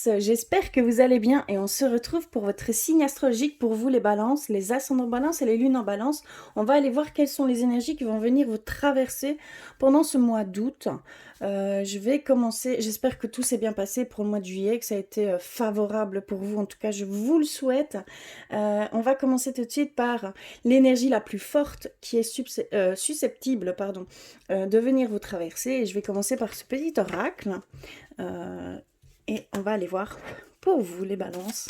tous, j'espère que vous allez bien et on se retrouve pour votre signe astrologique pour vous les balances, les ascendants balance et les lunes en balance. On va aller voir quelles sont les énergies qui vont venir vous traverser pendant ce mois d'août. Je vais commencer, j'espère que tout s'est bien passé pour le mois de juillet, que ça a été favorable pour vous, en tout cas je vous le souhaite. On va commencer tout de suite par l'énergie la plus forte qui est susceptible de venir vous traverser et je vais commencer par ce petit oracle. Et on va aller voir pour vous les balances,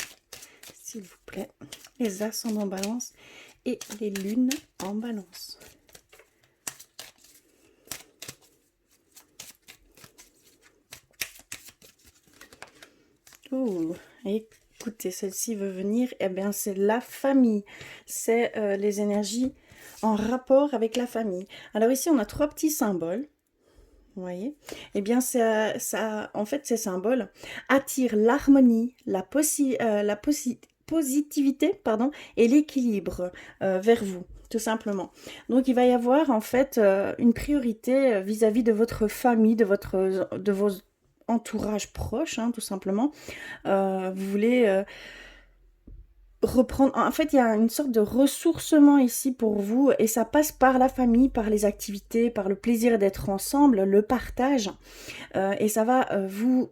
s'il vous plaît, les ascendants balance et les lunes en balance. Oh, écoutez, celle-ci veut venir, eh bien c'est la famille, c'est les énergies en rapport avec la famille. Alors ici on a trois petits symboles. Vous voyez? Eh bien, en fait, ces symboles attirent l'harmonie, positivité, pardon, et l'équilibre vers vous, tout simplement. Donc, il va y avoir en fait une priorité vis-à-vis de votre famille, de vos entourages proches, hein, tout simplement. Vous voulez reprendre. En fait, il y a une sorte de ressourcement ici pour vous et ça passe par la famille, par les activités, par le plaisir d'être ensemble, le partage. Et ça va vous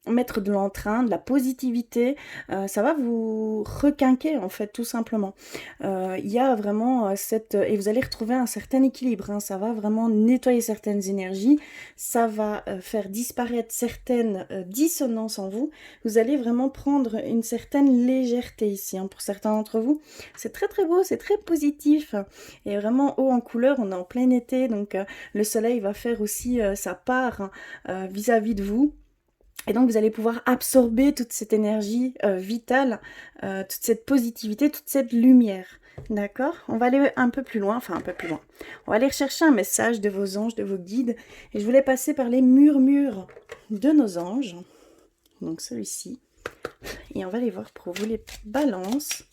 mettre de l'entrain, de la positivité, ça va vous requinquer en fait tout simplement. Il y a vraiment et vous allez retrouver un certain équilibre, hein, ça va vraiment nettoyer certaines énergies, ça va faire disparaître certaines dissonances en vous, vous allez vraiment prendre une certaine légèreté ici, hein, pour certains d'entre vous. C'est très très beau, c'est très positif et vraiment haut en couleur, on est en plein été, donc le soleil va faire aussi sa part vis-à-vis de vous. Et donc, vous allez pouvoir absorber toute cette énergie vitale, toute cette positivité, toute cette lumière. D'accord? On va aller un peu plus loin, enfin un peu plus loin. On va aller rechercher un message de vos anges, de vos guides. Et je voulais passer par les murmures de nos anges. Donc celui-ci. Et on va aller voir pour vous les balances.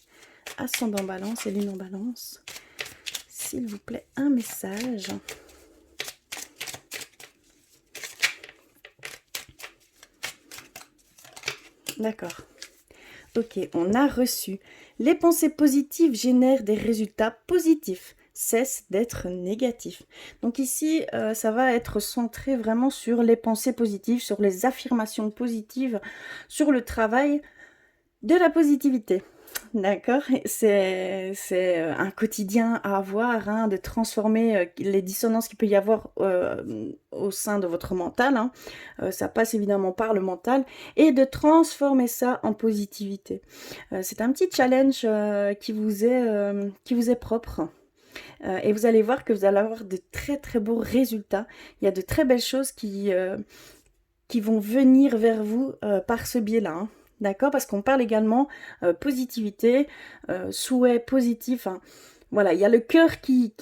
Ascendant balance et lune en balance. S'il vous plaît, un message. D'accord. Ok, on a reçu. Les pensées positives génèrent des résultats positifs. Cesse d'être négatif. Donc ici, ça va être centré vraiment sur les pensées positives, sur les affirmations positives, sur le travail de la positivité. D'accord, c'est un quotidien à avoir, hein, de transformer les dissonances qu'il peut y avoir au sein de votre mental, hein. Ça passe évidemment par le mental, et de transformer ça en positivité. C'est un petit challenge qui vous est propre. Et vous allez voir que vous allez avoir de très très beaux résultats. Il y a de très belles choses qui vont venir vers vous par ce biais-là, hein. D'accord? Parce qu'on parle également positivité, souhait positif. Hein. Voilà, il y a le cœur qui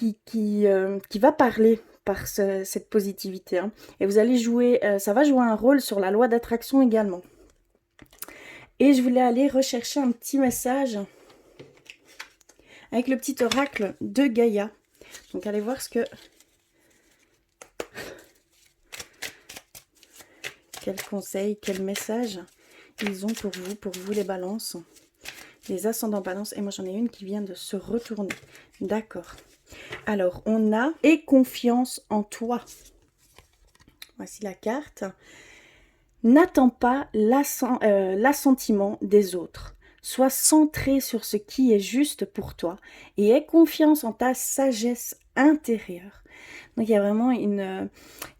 va parler par cette positivité. Hein. Et vous allez jouer, ça va jouer un rôle sur la loi d'attraction également. Et je voulais aller rechercher un petit message avec le petit oracle de Gaïa. Donc allez voir quel conseil, quel message ils ont pour vous les balances, les ascendants balance. Et moi j'en ai une qui vient de se retourner. D'accord. Alors on a « Aie confiance en toi ». Voici la carte. N'attends pas l'assentiment des autres. Sois centré sur ce qui est juste pour toi et aie confiance en ta sagesse intérieure. Donc il y a vraiment une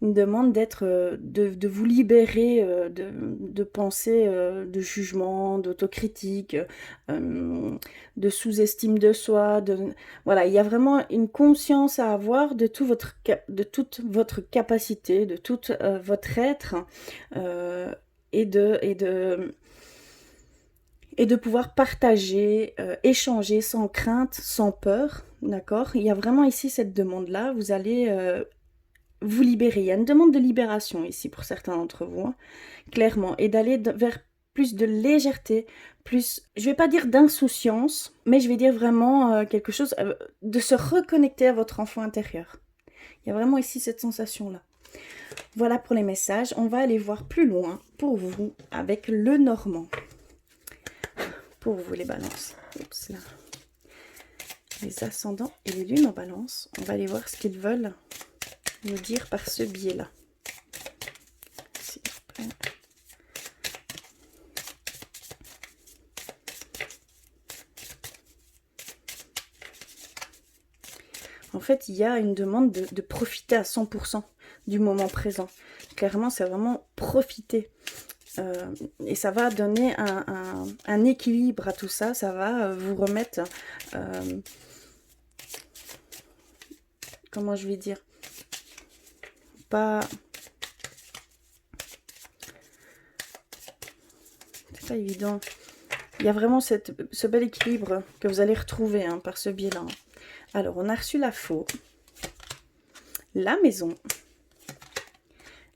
demande de vous libérer de pensées de jugement, d'autocritique, de sous-estime de soi. Voilà, il y a vraiment une conscience à avoir de toute votre capacité, de tout votre être, et de pouvoir partager, échanger sans crainte, sans peur, d'accord? Il y a vraiment ici cette demande-là, vous allez vous libérer. Il y a une demande de libération ici pour certains d'entre vous, hein, clairement, et d'aller vers plus de légèreté, plus, je vais pas dire d'insouciance, mais je vais dire vraiment quelque chose, de se reconnecter à votre enfant intérieur. Il y a vraiment ici cette sensation-là. Voilà pour les messages. On va aller voir plus loin pour vous avec le Normand. Pour vous les balances. Oups, là. Les ascendants et les lunes en balance. On va aller voir ce qu'ils veulent nous dire par ce biais-là. S'il vous plaît. En fait, il y a une demande de profiter à 100% du moment présent. Clairement, c'est vraiment profiter. Et ça va donner un équilibre à tout ça. Ça va vous remettre... comment je vais dire? Pas... C'est pas évident. Il y a vraiment ce bel équilibre que vous allez retrouver hein, par ce biais-là. Alors, on a reçu la faux, la maison,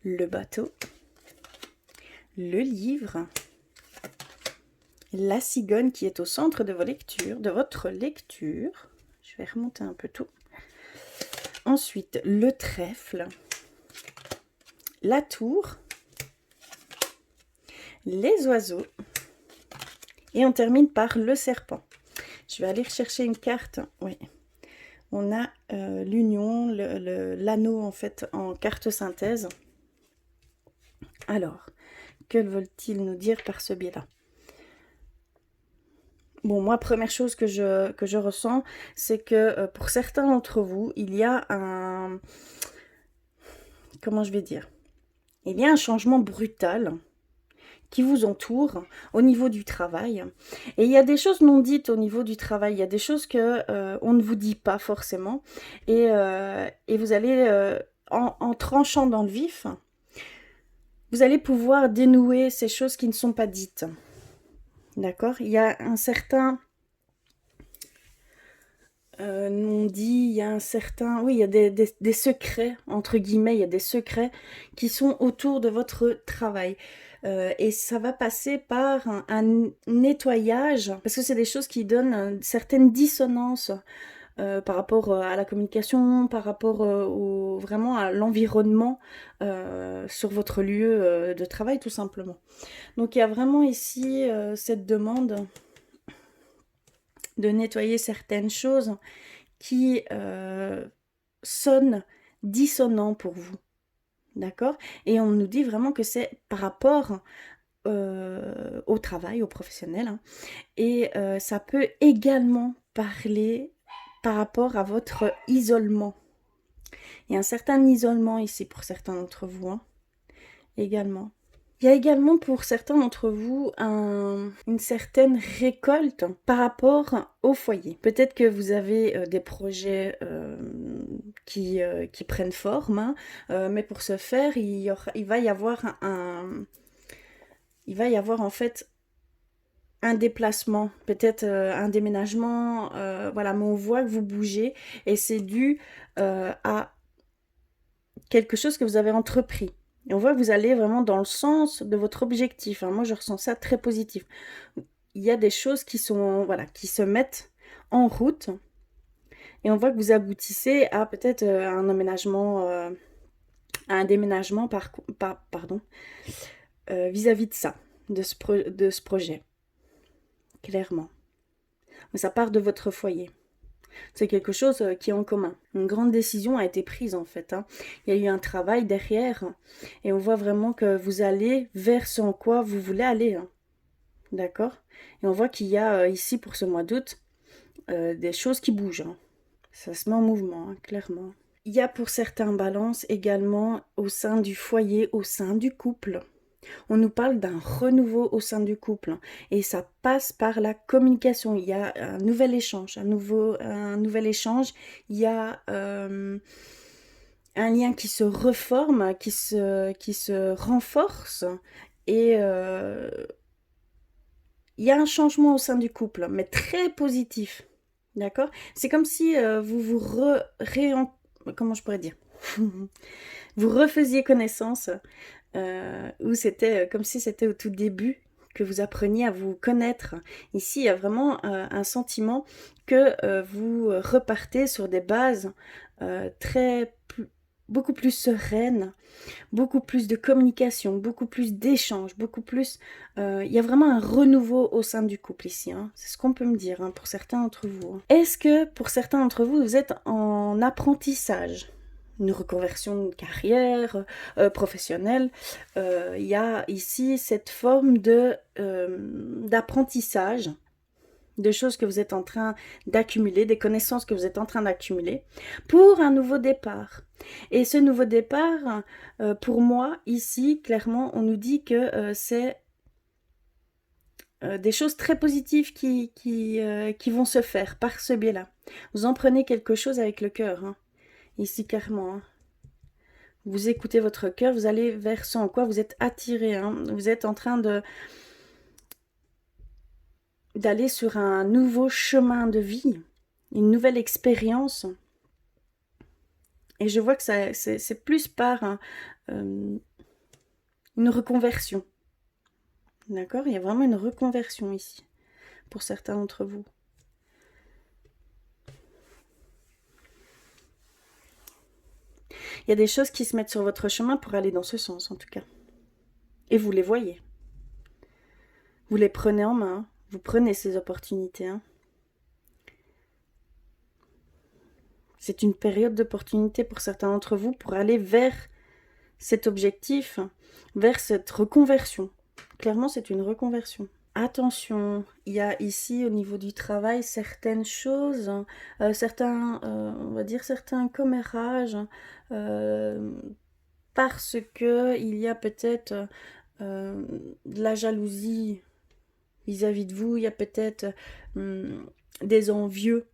le bateau, le livre, la cigogne qui est au centre de vos lectures, de votre lecture. Je vais remonter un peu tout. Ensuite, le trèfle, la tour, les oiseaux, et on termine par le serpent. Je vais aller rechercher une carte. Oui. On a l'union, l'anneau en fait en carte synthèse. Alors, que veulent-ils nous dire par ce biais-là? Bon, moi, première chose que je ressens, c'est que pour certains d'entre vous, il y a un... Comment je vais dire? Il y a un changement brutal qui vous entoure au niveau du travail. Et il y a des choses non dites au niveau du travail. Il y a des choses que on ne vous dit pas forcément. Et vous allez, en tranchant dans le vif, vous allez pouvoir dénouer ces choses qui ne sont pas dites. D'accord? Il y a un certain... on dit, il y a un certain... Oui, il y a des secrets, entre guillemets, il y a des secrets qui sont autour de votre travail. Et ça va passer par un nettoyage, parce que c'est des choses qui donnent une certaine dissonance par rapport à la communication, par rapport vraiment à l'environnement sur votre lieu de travail, tout simplement. Donc il y a vraiment ici cette demande de nettoyer certaines choses qui sonnent dissonants pour vous. D'accord? Et on nous dit vraiment que c'est par rapport au travail, au professionnel. Hein. Et ça peut également parler par rapport à votre isolement. Il y a un certain isolement ici pour certains d'entre vous. Hein, également. Il y a également pour certains d'entre vous une certaine récolte par rapport au foyer. Peut-être que vous avez des projets qui prennent forme, hein, mais pour ce faire, il va y avoir en fait un déplacement, peut-être un déménagement, voilà, mais on voit que vous bougez et c'est dû à quelque chose que vous avez entrepris. Et on voit que vous allez vraiment dans le sens de votre objectif. Hein. Moi, je ressens ça très positif. Il y a des choses qui sont, voilà, qui se mettent en route. Et on voit que vous aboutissez à peut-être un emménagement, à un déménagement, pardon, vis-à-vis de ça, de ce projet. Clairement. Mais ça part de votre foyer. C'est quelque chose qui est en commun. Une grande décision a été prise en fait. Hein. Il y a eu un travail derrière et on voit vraiment que vous allez vers ce en quoi vous voulez aller. Hein. D'accord? Et on voit qu'il y a ici pour ce mois d'août des choses qui bougent. Hein. Ça se met en mouvement, hein, clairement. Il y a pour certains balances également au sein du foyer, au sein du couple. On nous parle d'un renouveau au sein du couple et ça passe par la communication. Il y a un nouvel échange, un nouvel échange. Il y a un lien qui se reforme, qui se renforce et il y a un changement au sein du couple, mais très positif. D'accord? C'est comme si vous comment je pourrais dire? Vous refaisiez connaissance. Où c'était comme si c'était au tout début que vous appreniez à vous connaître. Ici, il y a vraiment un sentiment que vous repartez sur des bases très beaucoup plus sereine, beaucoup plus de communication, beaucoup plus d'échanges, beaucoup plus... Il y a vraiment un renouveau au sein du couple ici, hein. C'est ce qu'on peut me dire, hein, pour certains d'entre vous, hein. Est-ce que pour certains d'entre vous, vous êtes en apprentissage? Une reconversion de carrière professionnelle, il y a ici cette forme d'apprentissage, de choses que vous êtes en train d'accumuler, des connaissances que vous êtes en train d'accumuler pour un nouveau départ. Et ce nouveau départ, pour moi, ici, clairement, on nous dit que c'est des choses très positives qui vont se faire par ce biais-là. Vous en prenez quelque chose avec le cœur, hein, ici, clairement, hein. Vous écoutez votre cœur, vous allez vers ce en quoi vous êtes attiré, hein. Vous êtes en train d'aller sur un nouveau chemin de vie, une nouvelle expérience. Et je vois que c'est plus par une reconversion. D'accord? Il y a vraiment une reconversion ici, pour certains d'entre vous. Il y a des choses qui se mettent sur votre chemin pour aller dans ce sens, en tout cas. Et vous les voyez. Vous les prenez en main. Vous prenez ces opportunités, hein. C'est une période d'opportunité pour certains d'entre vous pour aller vers cet objectif, vers cette reconversion. Clairement, c'est une reconversion. Attention, il y a ici au niveau du travail certaines choses, certains, on va dire certains commérages, parce que il y a peut-être de la jalousie vis-à-vis de vous, il y a peut-être des envieux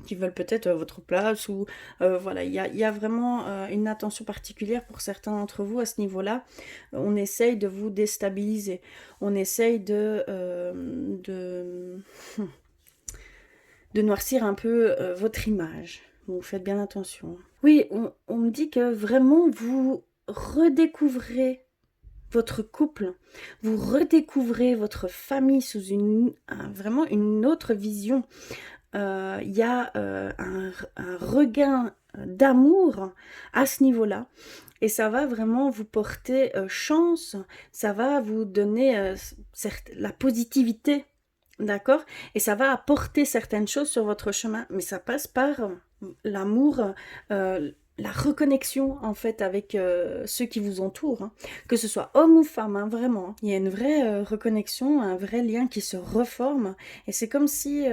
qui veulent peut-être votre place, ou voilà, il y a vraiment une attention particulière pour certains d'entre vous à ce niveau-là. On essaye de vous déstabiliser, on essaye de noircir un peu votre image. Donc faites bien attention. Oui, on me dit que vraiment vous redécouvrez votre couple, vous redécouvrez votre famille sous vraiment une autre vision. Il y a un regain d'amour à ce niveau-là, et ça va vraiment vous porter chance, ça va vous donner la positivité, d'accord, et ça va apporter certaines choses sur votre chemin, mais ça passe par l'amour, la reconnexion en fait avec ceux qui vous entourent, hein. Que ce soit homme ou femme, hein, vraiment. Il y a une vraie reconnexion, un vrai lien qui se reforme, et c'est comme si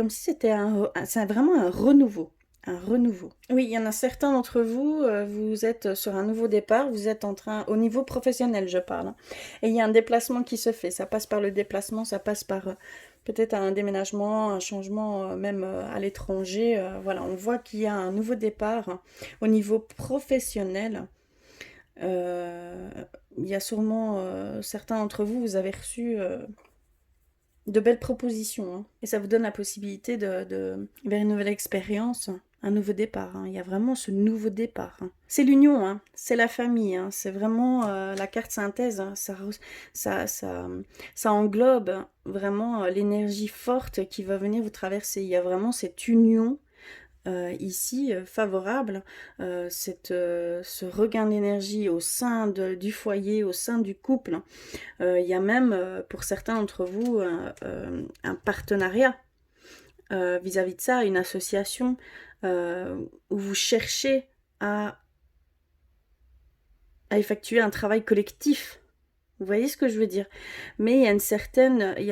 c'était c'est vraiment un renouveau. Un renouveau. Oui, il y en a certains d'entre vous, vous êtes sur un nouveau départ, vous êtes en train, au niveau professionnel je parle, hein, et il y a un déplacement qui se fait, ça passe par le déplacement, ça passe par peut-être un déménagement, un changement même à l'étranger, voilà, on voit qu'il y a un nouveau départ, hein, au niveau professionnel. Il y a sûrement certains d'entre vous, vous avez reçu de belles propositions, hein, et ça vous donne la possibilité vers une nouvelle expérience, un nouveau départ, hein. Il y a vraiment ce nouveau départ, hein. C'est l'union, hein, c'est la famille, hein, c'est vraiment la carte synthèse, hein, ça englobe vraiment l'énergie forte qui va venir vous traverser. Il y a vraiment cette union ici favorable, ce regain d'énergie au sein du foyer, au sein du couple. Il y a même pour certains d'entre vous un partenariat vis-à-vis de ça, une association où vous cherchez à effectuer un travail collectif. Vous voyez ce que je veux dire? Mais il y a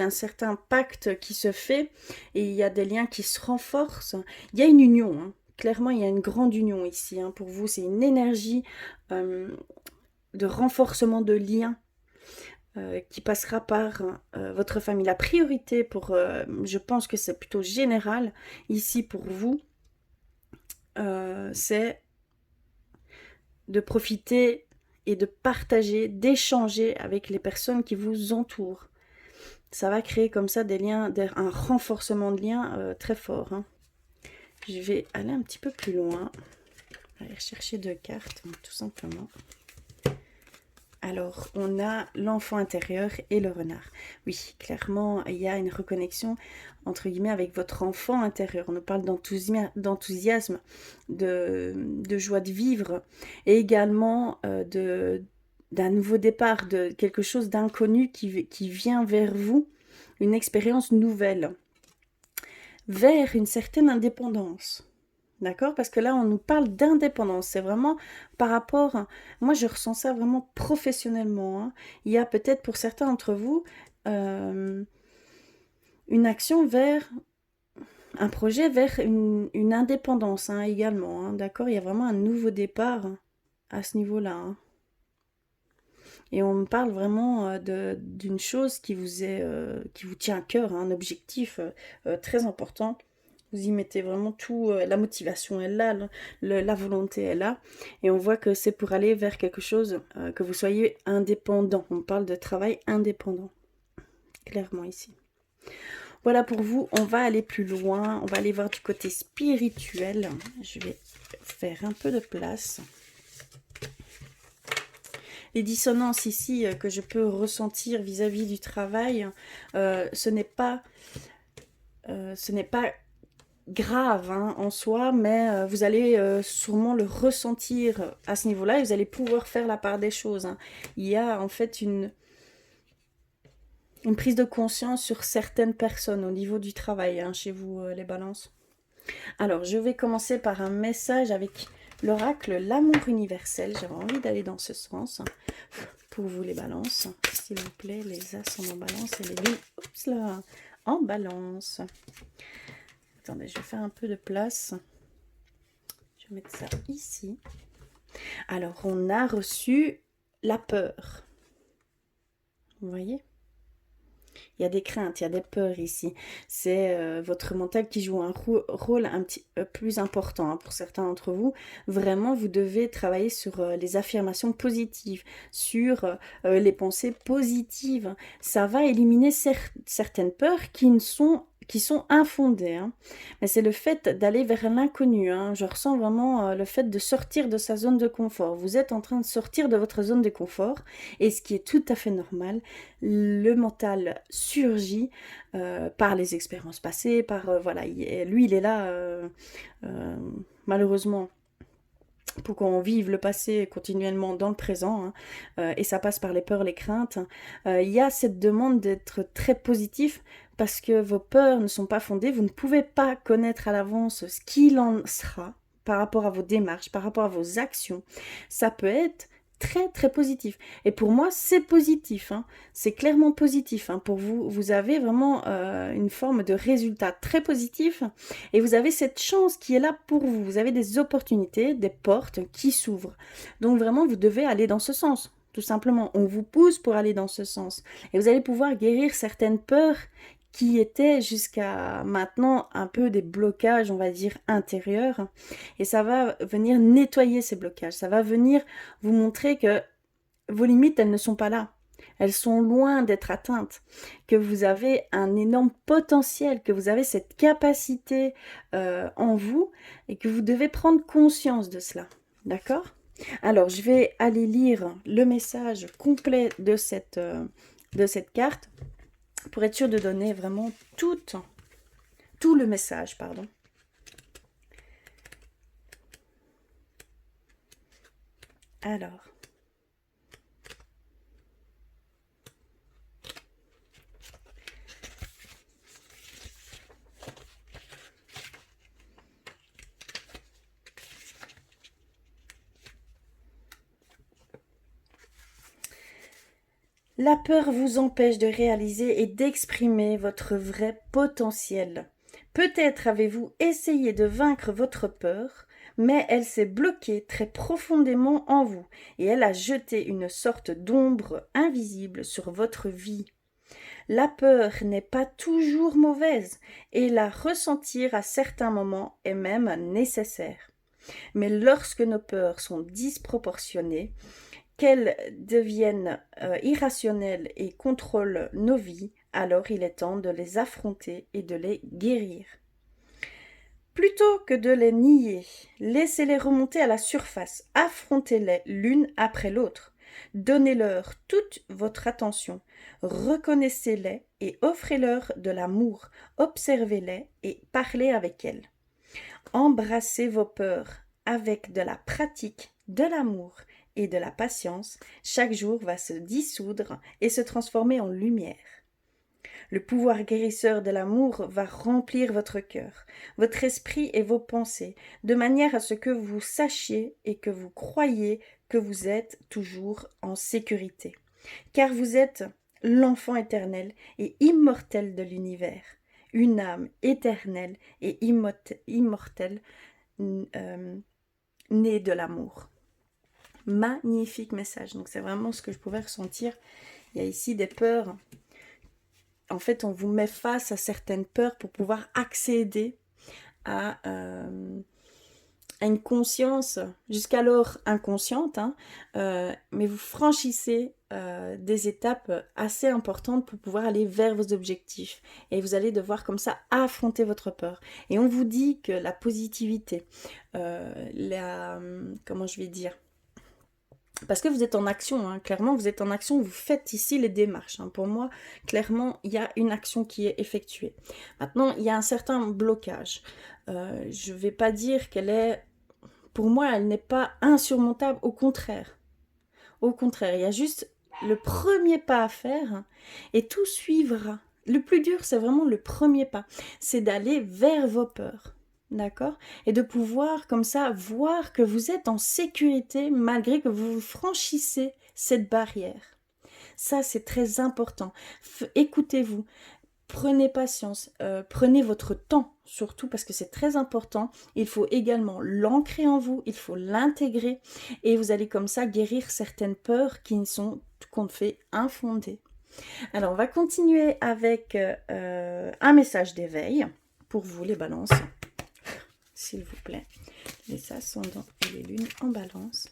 un certain pacte qui se fait, et il y a des liens qui se renforcent. Il y a une union, hein. Clairement, il y a une grande union ici, hein. Pour vous, c'est une énergie de renforcement de liens qui passera par votre famille. La priorité je pense que c'est plutôt général ici pour vous, c'est de profiter et de partager, d'échanger avec les personnes qui vous entourent. Ça va créer comme ça des liens, un renforcement de liens très fort, hein. Je vais aller un petit peu plus loin, aller chercher 2 cartes, tout simplement. Alors, on a l'enfant intérieur et le renard. Oui, clairement, il y a une reconnexion, entre guillemets, avec votre enfant intérieur. On nous parle d'enthousiasme, de joie de vivre, et également d'un nouveau départ, de quelque chose d'inconnu qui vient vers vous, une expérience nouvelle, vers une certaine indépendance. D'accord? Parce que là, on nous parle d'indépendance. C'est vraiment par rapport... Moi, je ressens ça vraiment professionnellement, hein. Il y a peut-être pour certains d'entre vous euh, une action vers... Un projet vers une indépendance, hein, également, hein. D'accord? Il y a vraiment un nouveau départ à ce niveau-là, hein. Et on me parle vraiment d'une chose qui vous tient à cœur, hein, un objectif très important. Vous y mettez vraiment tout, la motivation est là, la volonté est là. Et on voit que c'est pour aller vers quelque chose, que vous soyez indépendant. On parle de travail indépendant, clairement ici. Voilà pour vous, on va aller plus loin, on va aller voir du côté spirituel. Je vais faire un peu de place. Les dissonances ici que je peux ressentir vis-à-vis du travail, ce n'est pas grave, hein, en soi, mais vous allez sûrement le ressentir à ce niveau-là et vous allez pouvoir faire la part des choses, hein. Il y a en fait une prise de conscience sur certaines personnes au niveau du travail, hein, chez vous, les balances. Alors, je vais commencer par un message avec l'oracle L'amour universel. J'avais envie d'aller dans ce sens. Pour vous, les balances, s'il vous plaît, les as sont en balance et les lunes, oups là, en balance. Attendez, je vais faire un peu de place. Je vais mettre ça ici. Alors, on a reçu la peur. Vous voyez ? Il y a des craintes, il y a des peurs ici. C'est votre mental qui joue un rôle un petit peu plus important, hein, pour certains d'entre vous. Vraiment, vous devez travailler sur les affirmations positives, sur les pensées positives. Ça va éliminer certaines peurs qui sont infondées, hein. Mais c'est le fait d'aller vers l'inconnu, hein. Je ressens vraiment le fait de sortir de sa zone de confort. Vous êtes en train de sortir de votre zone de confort, et ce qui est tout à fait normal. Le mental surgit par les expériences passées, voilà, lui il est là malheureusement pour qu'on vive le passé continuellement dans le présent, hein, et ça passe par les peurs, les craintes. Il y a cette demande d'être très positif parce que vos peurs ne sont pas fondées, vous ne pouvez pas connaître à l'avance ce qu'il en sera par rapport à vos démarches, par rapport à vos actions. Ça peut être très très positif. Et pour moi, c'est positif, hein. C'est clairement positif, hein. Pour vous, vous avez vraiment une forme de résultat très positif et vous avez cette chance qui est là pour vous. Vous avez des opportunités, des portes qui s'ouvrent. Donc vraiment, vous devez aller dans ce sens. Tout simplement, on vous pousse pour aller dans ce sens. Et vous allez pouvoir guérir certaines peurs qui étaient jusqu'à maintenant un peu des blocages, on va dire, intérieurs. Et ça va venir nettoyer ces blocages. Ça va venir vous montrer que vos limites, elles ne sont pas là. Elles sont loin d'être atteintes, que vous avez un énorme potentiel, que vous avez cette capacité en vous et que vous devez prendre conscience de cela. D'accord ? Alors, je vais aller lire le message complet de cette carte pour être sûr de donner vraiment tout le message, pardon. Alors, la peur vous empêche de réaliser et d'exprimer votre vrai potentiel. Peut-être avez-vous essayé de vaincre votre peur, mais elle s'est bloquée très profondément en vous et elle a jeté une sorte d'ombre invisible sur votre vie. La peur n'est pas toujours mauvaise et la ressentir à certains moments est même nécessaire. Mais lorsque nos peurs sont disproportionnées, qu'elles deviennent irrationnelles et contrôlent nos vies, alors il est temps de les affronter et de les guérir. Plutôt que de les nier, laissez-les remonter à la surface, affrontez-les l'une après l'autre. Donnez-leur toute votre attention, reconnaissez-les et offrez-leur de l'amour, observez-les et parlez avec elles. Embrassez vos peurs avec de la pratique, de l'amour et de la patience. Chaque jour va se dissoudre et se transformer en lumière. Le pouvoir guérisseur de l'amour va remplir votre cœur, votre esprit et vos pensées, de manière à ce que vous sachiez et que vous croyiez que vous êtes toujours en sécurité. Car vous êtes l'enfant éternel et immortel de l'univers, une âme éternelle et immortelle née de l'amour. Magnifique message. Donc c'est vraiment ce que je pouvais ressentir. Il y a ici des peurs. En fait, on vous met face à certaines peurs pour pouvoir accéder à une conscience, jusqu'alors inconsciente, hein, mais vous franchissez des étapes assez importantes pour pouvoir aller vers vos objectifs. Et vous allez devoir comme ça affronter votre peur. Et on vous dit que la positivité, comment je vais dire, parce que vous êtes en action, hein, clairement vous êtes en action, vous faites ici les démarches. Hein. Pour moi, clairement, il y a une action qui est effectuée. Maintenant, il y a un certain blocage. Je ne vais pas dire qu'elle est... Pour moi, elle n'est pas insurmontable, au contraire. Au contraire, il y a juste le premier pas à faire et tout suivra. Le plus dur, c'est vraiment le premier pas. C'est d'aller vers vos peurs. D'accord? Et de pouvoir comme ça voir que vous êtes en sécurité malgré que vous franchissez cette barrière. Ça, c'est très important. Écoutez-vous, prenez patience, prenez votre temps surtout parce que c'est très important. Il faut également l'ancrer en vous, il faut l'intégrer et vous allez comme ça guérir certaines peurs qui ne sont tout compte fait infondées. Alors, on va continuer avec un message d'éveil pour vous les balances. S'il vous plaît, les ascendants et les lunes en balance.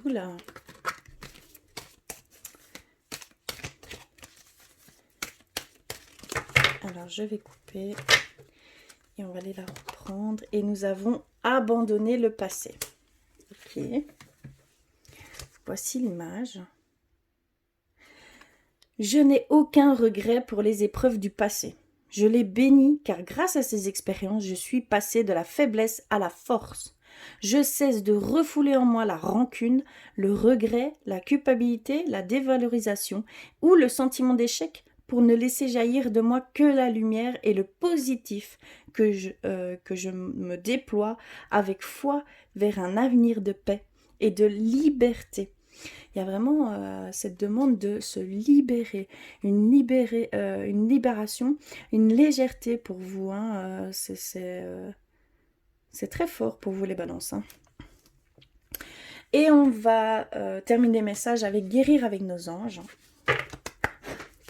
Oula. Alors, je vais couper et on va aller la reprendre. Et nous avons abandonné le passé. Ok. Voici l'image. Je n'ai aucun regret pour les épreuves du passé. Je les bénis car grâce à ces expériences, je suis passé de la faiblesse à la force. Je cesse de refouler en moi la rancune, le regret, la culpabilité, la dévalorisation ou le sentiment d'échec pour ne laisser jaillir de moi que la lumière et le positif que je me déploie avec foi vers un avenir de paix et de liberté. Il y a vraiment cette demande de se libérer, une libération, une légèreté pour vous. Hein, c'est très fort pour vous les balances. Hein. Et on va terminer le message avec guérir avec nos anges.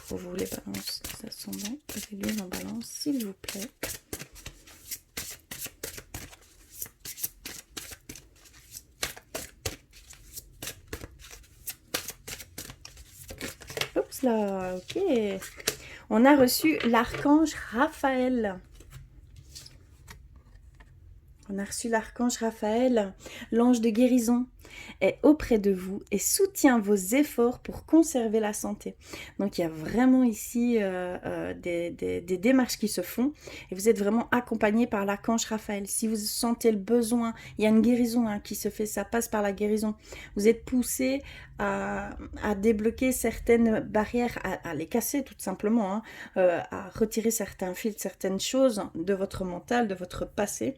Pour vous les balances, les ascendants, les lunes en balance, s'il vous plaît. Oups là, ok. On a reçu l'archange Raphaël. On a reçu l'archange Raphaël, l'ange de guérison, est auprès de vous et soutient vos efforts pour conserver la santé. Donc il y a vraiment ici des démarches qui se font et vous êtes vraiment accompagné par l'archange Raphaël. Si vous sentez le besoin, il y a une guérison hein, qui se fait, ça passe par la guérison. Vous êtes poussé à débloquer certaines barrières, à les casser tout simplement, hein, à retirer certains fils, certaines choses de votre mental, de votre passé.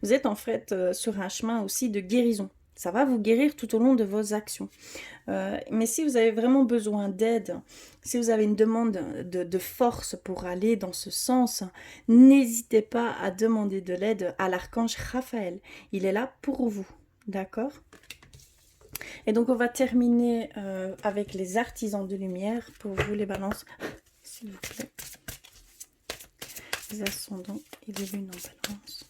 Vous êtes en fait sur un chemin aussi de guérison. Ça va vous guérir tout au long de vos actions. Mais si vous avez vraiment besoin d'aide, si vous avez une demande de force pour aller dans ce sens, n'hésitez pas à demander de l'aide à l'archange Raphaël. Il est là pour vous. D'accord ? Et donc on va terminer avec les artisans de lumière pour vous les balances. S'il vous plaît. Les ascendants et les lunes en balance.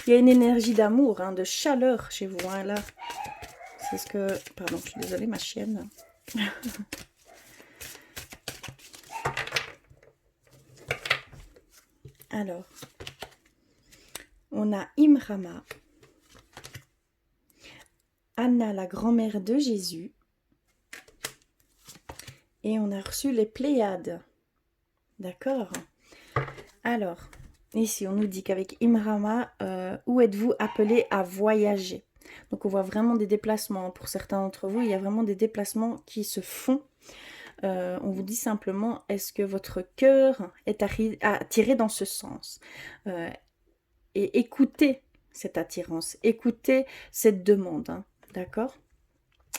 Il y a une énergie d'amour, hein, de chaleur chez vous. Hein, là, c'est ce que... Pardon, je suis désolée, ma chienne. Alors. On a Imrama, Anna, la grand-mère de Jésus. Et on a reçu les Pléiades. D'accord? Alors, ici, on nous dit qu'avec Imrama, où êtes-vous appelé à voyager? Donc, on voit vraiment des déplacements. Pour certains d'entre vous, il y a vraiment des déplacements qui se font. On vous dit simplement, est-ce que votre cœur est attiré dans ce sens? Et écoutez cette attirance, écoutez cette demande, hein, d'accord?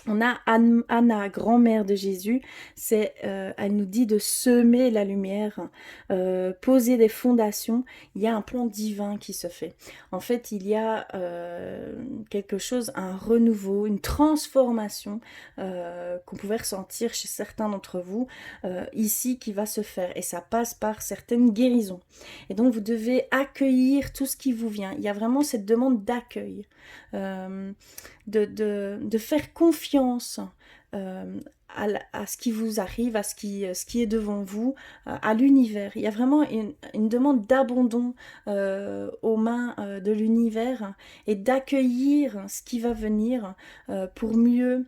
On a Anna, grand-mère de Jésus, elle nous dit de semer la lumière, poser des fondations. Il y a un plan divin qui se fait. En fait, il y a quelque chose, un renouveau, une transformation qu'on pouvait ressentir chez certains d'entre vous ici qui va se faire. Et ça passe par certaines guérisons. Et donc, vous devez accueillir tout ce qui vous vient. Il y a vraiment cette demande d'accueil. De faire confiance à ce qui vous arrive, à ce qui est devant vous, à l'univers. Il y a vraiment une demande d'abandon aux mains de l'univers et d'accueillir ce qui va venir pour mieux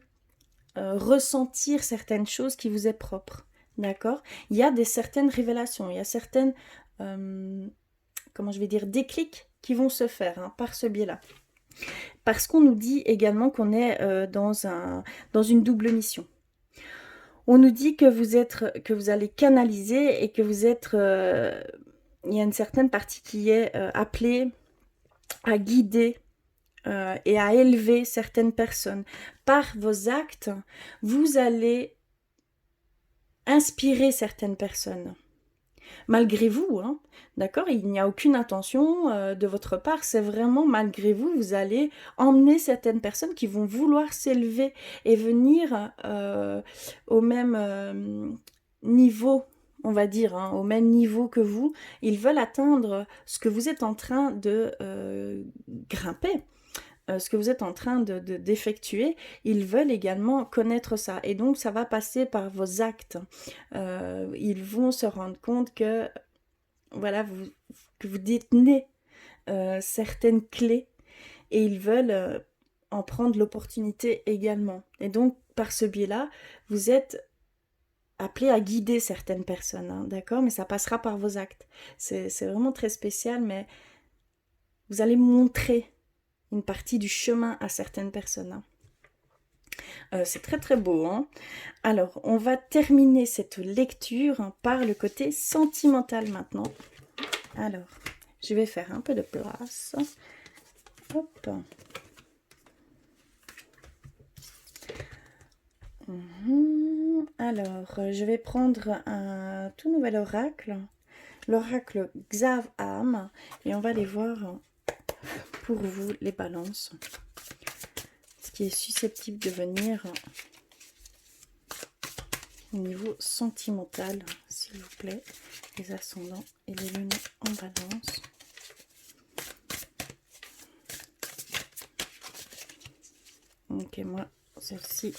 ressentir certaines choses qui vous est propre. D'accord? Il y a certaines révélations, il y a certaines, comment je vais dire, déclics qui vont se faire hein, par ce biais-là. Parce qu'on nous dit également qu'on est dans une double mission. On nous dit que vous allez canaliser et que vous êtes... il y a une certaine partie qui est appelée à guider et à élever certaines personnes. Par vos actes, vous allez inspirer certaines personnes. Malgré vous, hein, d'accord? Il n'y a aucune intention de votre part, c'est vraiment malgré vous, vous allez emmener certaines personnes qui vont vouloir s'élever et venir au même niveau, on va dire, hein, au même niveau que vous. Ils veulent atteindre ce que vous êtes en train de grimper. Ce que vous êtes en train d'effectuer, ils veulent également connaître ça. Et donc, ça va passer par vos actes. Ils vont se rendre compte que, voilà, que vous détenez certaines clés et ils veulent en prendre l'opportunité également. Et donc, par ce biais-là, vous êtes appelé à guider certaines personnes, hein, d'accord? Mais ça passera par vos actes. C'est vraiment très spécial, mais vous allez montrer une partie du chemin à certaines personnes. C'est très très beau. Hein. Alors, on va terminer cette lecture par le côté sentimental maintenant. Alors, je vais faire un peu de place. Hop. Alors, je vais prendre un tout nouvel oracle. L'oracle Xav-Am. Et on va aller voir pour vous les balances. Ce qui est susceptible de venir au niveau sentimental, s'il vous plaît. Les ascendants et les lunes en balance. Ok, moi, celle-ci.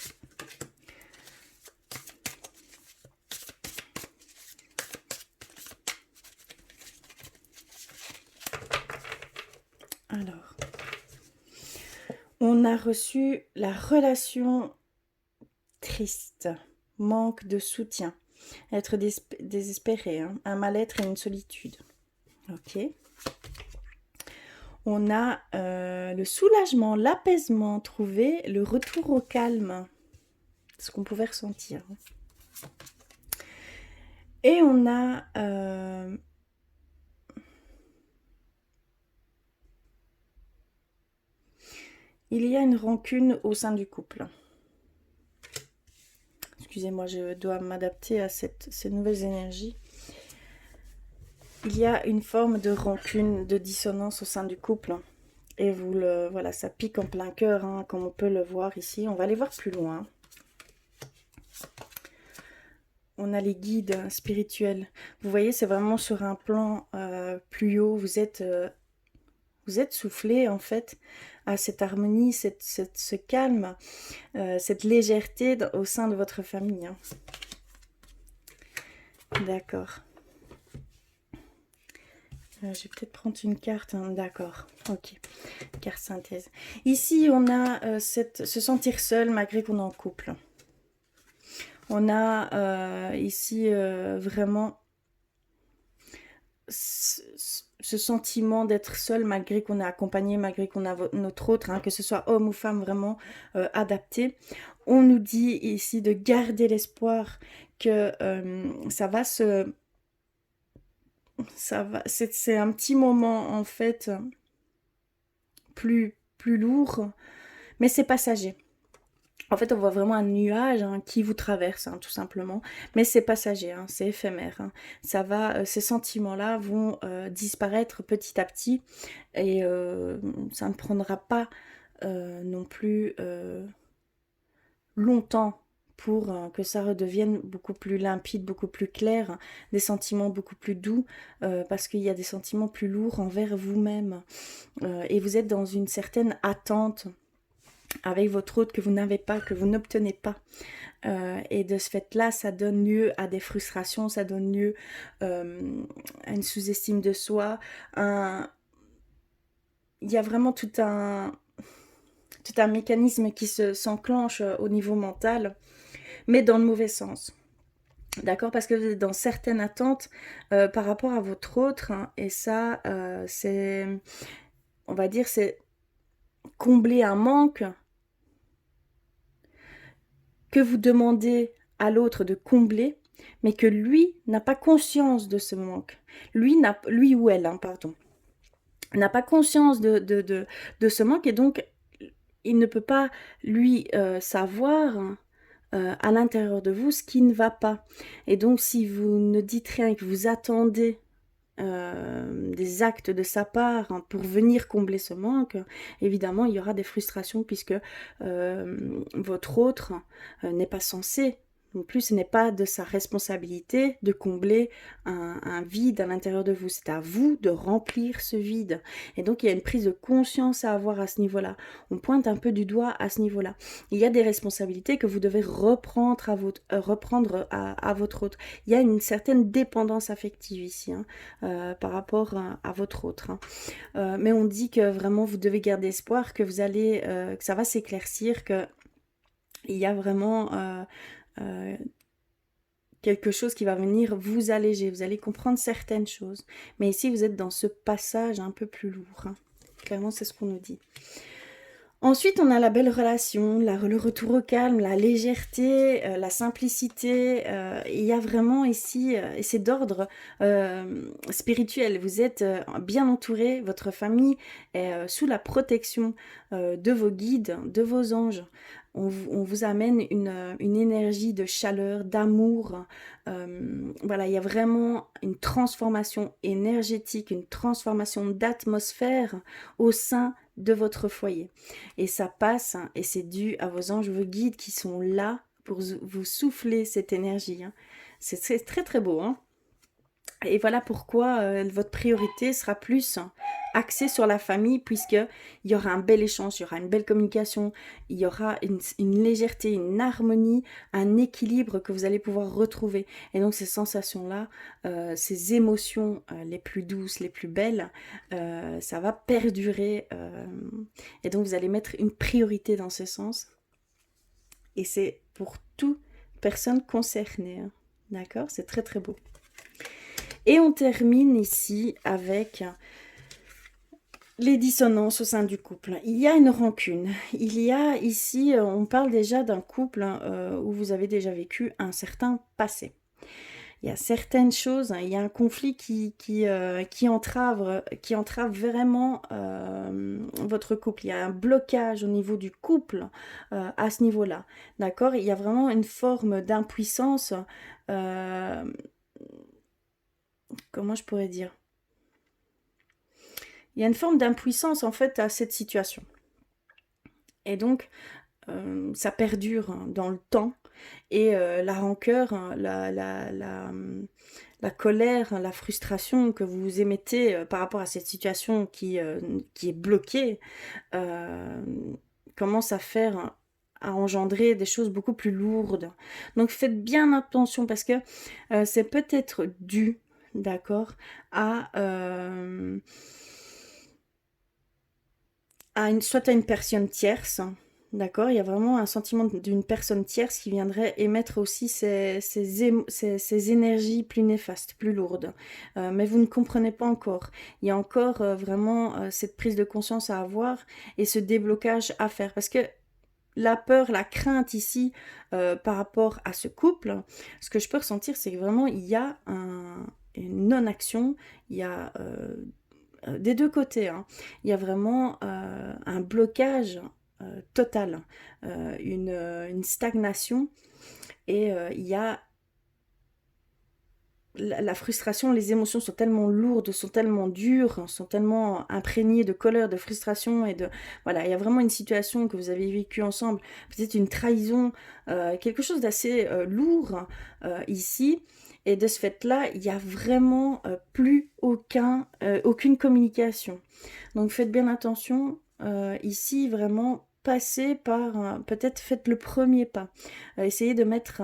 Alors, on a reçu la relation triste, manque de soutien, être désespéré, hein, un mal-être et une solitude. Ok. On a le soulagement, l'apaisement trouvé, le retour au calme, ce qu'on pouvait ressentir. Et on a il y a une rancune au sein du couple. Excusez-moi, je dois m'adapter à ces nouvelles énergies. Il y a une forme de rancune, de dissonance au sein du couple. Et voilà, ça pique en plein cœur, hein, comme on peut le voir ici. On va aller voir plus loin. On a les guides spirituels. Vous voyez, c'est vraiment sur un plan plus haut. Vous êtes soufflé, en fait, à cette harmonie, ce calme, cette légèreté au sein de votre famille. Hein. D'accord. Je vais peut-être prendre une carte, hein, d'accord. Ok, carte synthèse. Ici, on a se sentir seul malgré qu'on est en couple. On a ici vraiment ce sentiment d'être seul malgré qu'on est accompagné, malgré qu'on a notre autre, hein, que ce soit homme ou femme, vraiment adapté. On nous dit ici de garder l'espoir que ça va se... c'est un petit moment en fait plus lourd, mais c'est passager. En fait, on voit vraiment un nuage hein, qui vous traverse, hein, tout simplement. Mais c'est passager, hein, c'est éphémère. Hein. Ça va, ces sentiments-là vont disparaître petit à petit et ça ne prendra pas non plus longtemps pour que ça redevienne beaucoup plus limpide, beaucoup plus clair, hein, des sentiments beaucoup plus doux, parce qu'il y a des sentiments plus lourds envers vous-même. Et vous êtes dans une certaine attente avec votre autre que vous n'avez pas, que vous n'obtenez pas. Et de ce fait-là, ça donne lieu à des frustrations, ça donne lieu à une sous-estime de soi. Il y a vraiment tout un mécanisme qui s'enclenche au niveau mental, mais dans le mauvais sens. D'accord? Parce que vous êtes dans certaines attentes par rapport à votre autre, hein, et ça, c'est, on va dire, c'est combler un manque que vous demandez à l'autre de combler, mais que lui n'a pas conscience de ce manque. Lui ou elle, hein, pardon, n'a pas conscience de ce manque, et donc il ne peut pas, lui, savoir à l'intérieur de vous ce qui ne va pas. Et donc si vous ne dites rien et que vous attendez des actes de sa part hein, pour venir combler ce manque, évidemment il y aura des frustrations puisque votre autre n'est pas censé non plus, ce n'est pas de sa responsabilité de combler un vide à l'intérieur de vous, c'est à vous de remplir ce vide. Et donc il y a une prise de conscience à avoir à ce niveau-là. On pointe un peu du doigt à ce niveau-là. Il y a des responsabilités que vous devez reprendre à votre autre. Il y a une certaine dépendance affective ici, hein, par rapport à votre autre. Hein. Mais on dit que vraiment vous devez garder espoir, que vous allez, que ça va s'éclaircir, que il y a vraiment quelque chose qui va venir vous alléger. Vous allez comprendre certaines choses. Mais ici vous êtes dans ce passage un peu plus lourd. Hein. Clairement c'est ce qu'on nous dit. Ensuite, on a la belle relation, le retour au calme, la légèreté, la simplicité. Il y a vraiment ici, et c'est d'ordre spirituel. Vous êtes bien entouré, votre famille est sous la protection de vos guides, de vos anges. On vous amène une énergie de chaleur, d'amour. Voilà, il y a vraiment une transformation énergétique, une transformation d'atmosphère au sein de votre foyer. Et ça passe, hein, et c'est dû à vos anges, vos guides qui sont là pour vous souffler cette énergie. Hein. C'est très très beau. Hein. Et voilà pourquoi votre priorité sera plus axée sur la famille, puisqu'il y aura un bel échange, il y aura une belle communication, il y aura une légèreté, une harmonie, un équilibre que vous allez pouvoir retrouver. Et donc ces sensations-là, ces émotions les plus douces, les plus belles, ça va perdurer. Et donc vous allez mettre une priorité dans ce sens. Et c'est pour toute personne concernée. Hein. D'accord? C'est très très beau. Et on termine ici avec les dissonances au sein du couple. Il y a une rancune. Il y a ici, on parle déjà d'un couple où vous avez déjà vécu un certain passé. Il y a certaines choses, hein, il y a un conflit qui entrave vraiment votre couple. Il y a un blocage au niveau du couple à ce niveau-là. D'accord? Il y a vraiment une forme d'impuissance. Comment je pourrais dire? Il y a une forme d'impuissance en fait à cette situation. Et donc, ça perdure dans le temps. Et la rancœur, la colère, la frustration que vous émettez par rapport à cette situation qui est bloquée, commence à engendrer des choses beaucoup plus lourdes. Donc faites bien attention parce que c'est peut-être dû, d'accord, soit à une personne tierce, d'accord? Il y a vraiment un sentiment d'une personne tierce qui viendrait émettre aussi ces énergies plus néfastes, plus lourdes. Mais vous ne comprenez pas encore. Il y a encore vraiment cette prise de conscience à avoir et ce déblocage à faire. Parce que la peur, la crainte ici par rapport à ce couple, ce que je peux ressentir, c'est que vraiment il y a une non-action, il y a des deux côtés, hein. Il y a vraiment un blocage total, une stagnation et il y a la frustration, les émotions sont tellement lourdes, sont tellement dures, sont tellement imprégnées de colère, de frustration et de... Voilà, il y a vraiment une situation que vous avez vécue ensemble, peut-être une trahison, quelque chose d'assez lourd ici. Et de ce fait-là, il n'y a vraiment plus aucune communication. Donc faites bien attention, ici vraiment passez par, peut-être faites le premier pas, essayez de mettre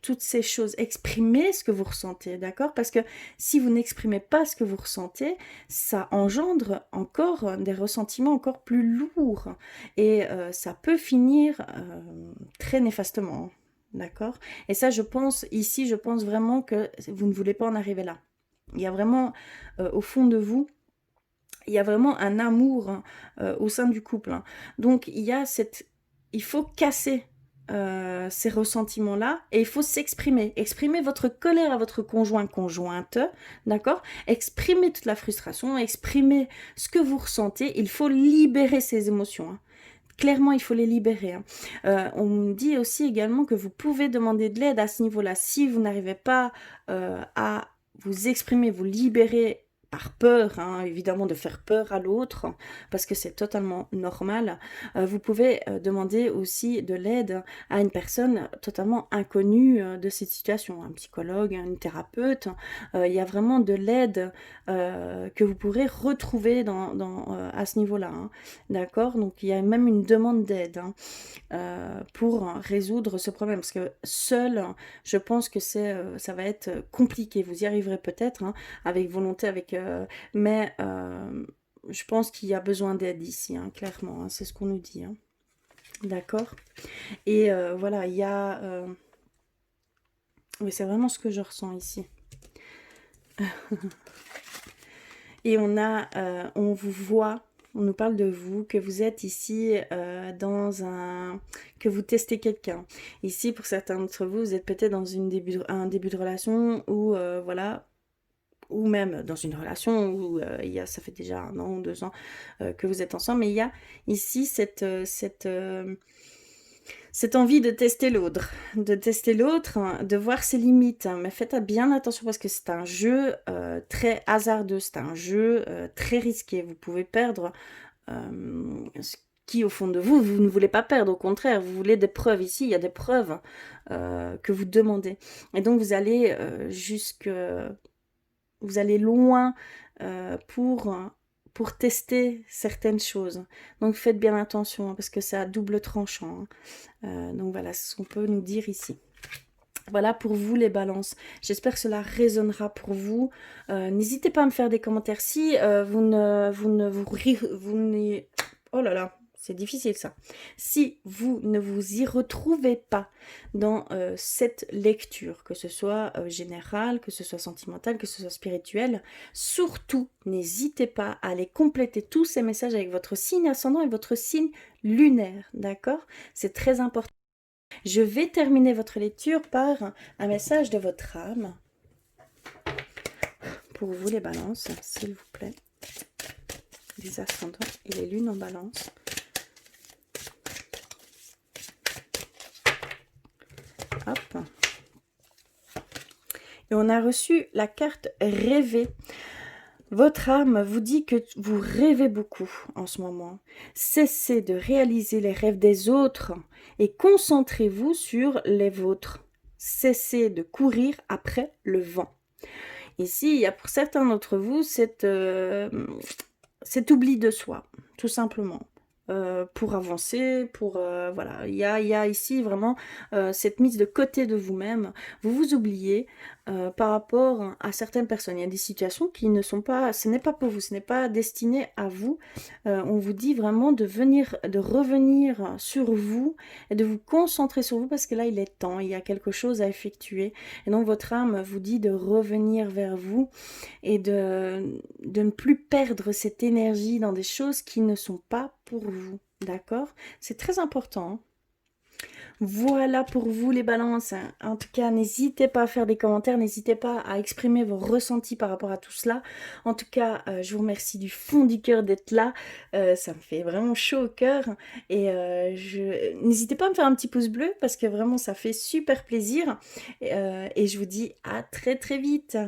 toutes ces choses, exprimez ce que vous ressentez, d'accord? Parce que si vous n'exprimez pas ce que vous ressentez, ça engendre encore des ressentiments encore plus lourds et ça peut finir très néfastement, d'accord? Et ça, je pense, ici, je pense vraiment que vous ne voulez pas en arriver là. Il y a vraiment, au fond de vous, il y a vraiment un amour hein, au sein du couple. Hein. Donc il faut casser ces ressentiments-là et il faut s'exprimer. Exprimer votre colère à votre conjoint, conjointe, d'accord? Exprimer toute la frustration, exprimer ce que vous ressentez. Il faut libérer ces émotions. Hein. Clairement, il faut les libérer. Hein. On me dit aussi également que vous pouvez demander de l'aide à ce niveau-là. Si vous n'arrivez pas à vous exprimer, vous libérer par peur, hein, évidemment de faire peur à l'autre, parce que c'est totalement normal, vous pouvez demander aussi de l'aide à une personne totalement inconnue de cette situation, un psychologue, une thérapeute. Il y a vraiment de l'aide que vous pourrez retrouver à ce niveau-là. Hein. D'accord? Donc il y a même une demande d'aide hein, pour résoudre ce problème, parce que seul, je pense que ça va être compliqué. Vous y arriverez peut-être, hein, avec volonté, mais je pense qu'il y a besoin d'aide ici, hein, clairement. Hein, c'est ce qu'on nous dit. Hein. D'accord. Et voilà, il y a... Oui, c'est vraiment ce que je ressens ici. Et on vous voit, on nous parle de vous, que vous êtes ici que vous testez quelqu'un. Ici, pour certains d'entre vous, vous êtes peut-être dans un début de relation où, voilà, ou même dans une relation où ça fait déjà 1 an ou 2 ans que vous êtes ensemble, mais il y a ici cette envie de tester l'autre, hein, de voir ses limites. Hein. Mais faites bien attention parce que c'est un jeu très hasardeux, c'est un jeu très risqué. Vous pouvez perdre ce qui, au fond de vous, vous ne voulez pas perdre. Au contraire, vous voulez des preuves. Ici, il y a des preuves que vous demandez. Et donc, vous allez vous allez loin pour tester certaines choses. Donc faites bien attention hein, parce que c'est à double tranchant. Hein. Donc voilà ce qu'on peut nous dire ici. Voilà pour vous les balances. J'espère que cela résonnera pour vous. N'hésitez pas à me faire des commentaires si oh là là, c'est difficile ça. Si vous ne vous y retrouvez pas dans cette lecture, que ce soit générale, que ce soit sentimentale, que ce soit spirituelle, surtout n'hésitez pas à aller compléter tous ces messages avec votre signe ascendant et votre signe lunaire, d'accord? C'est très important. Je vais terminer votre lecture par un message de votre âme. Pour vous les balances, s'il vous plaît. Les ascendants et les lunes en balance. Hop. Et on a reçu la carte rêver. Votre âme vous dit que vous rêvez beaucoup en ce moment. Cessez de réaliser les rêves des autres et concentrez-vous sur les vôtres. Cessez de courir après le vent. Ici, il y a pour certains d'entre vous cet oubli de soi, tout simplement. pour avancer, voilà. Il y a ici vraiment cette mise de côté de vous-même. Vous vous oubliez par rapport à certaines personnes. Il y a des situations qui ne sont pas, ce n'est pas pour vous, ce n'est pas destiné à vous. On vous dit vraiment de revenir sur vous et de vous concentrer sur vous parce que là, il est temps, il y a quelque chose à effectuer. Et donc, votre âme vous dit de revenir vers vous et de ne plus perdre cette énergie dans des choses qui ne sont pas pour vous. D'accord? C'est très important, hein. Voilà pour vous les balances. En tout cas, n'hésitez pas à faire des commentaires, n'hésitez pas à exprimer vos ressentis par rapport à tout cela. En tout cas, je vous remercie du fond du cœur d'être là. Ça me fait vraiment chaud au cœur. Et n'hésitez pas à me faire un petit pouce bleu parce que vraiment ça fait super plaisir. Et je vous dis à très très vite.